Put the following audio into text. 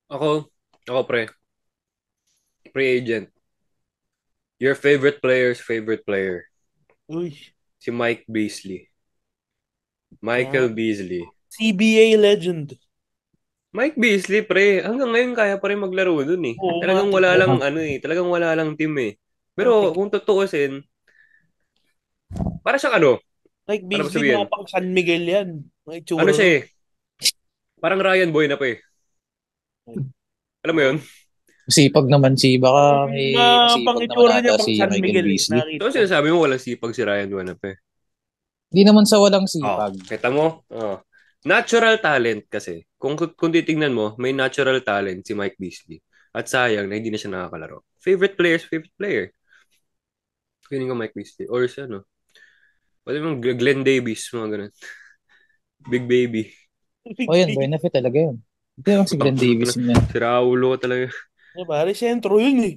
Ako, ako pre agent. Your favorite player's favorite player. Uy, Si Mike Beasley. yan. Michael Beasley. CBA legend. Mike Beasley, pre. Hanggang ngayon kaya pa rin maglaro dun eh. Oo nga, Talagang wala tignan lang mo. ano eh. Talagang wala lang team eh. Oh, Pero kung tutuusin, para siyang ano? Like Para ba Beasley, sabihin? mga pang San Miguel yan. Mga Ano itsura siya nun. eh? Parang Ryan Boy na pa eh. Alam mo yun? Oo. Masipag naman baka Ang may pang masipag naman itsura ata niya, pang si San Michael Miguel eh. Beasley. So Nakita ko. sinasabi mo walang sipag si Ryan Boy na pa eh. Hindi naman sa walang Oh, sipag. kita mo? Oh. Natural talent kasi. Kung titingnan mo, may natural talent si Mike Beasley. At sayang na hindi na siya nakakalaro. Favorite player. Feeling ko Mike Beasley. Or si ano. Pwede mong Glenn Davis, mga ganun. Big Baby. O Big yan, Baby. benefit talaga yun. Hindi naman si Putang Glenn ina Davis na. yun yan. Si Raulo talaga. Pare, sentro yun eh.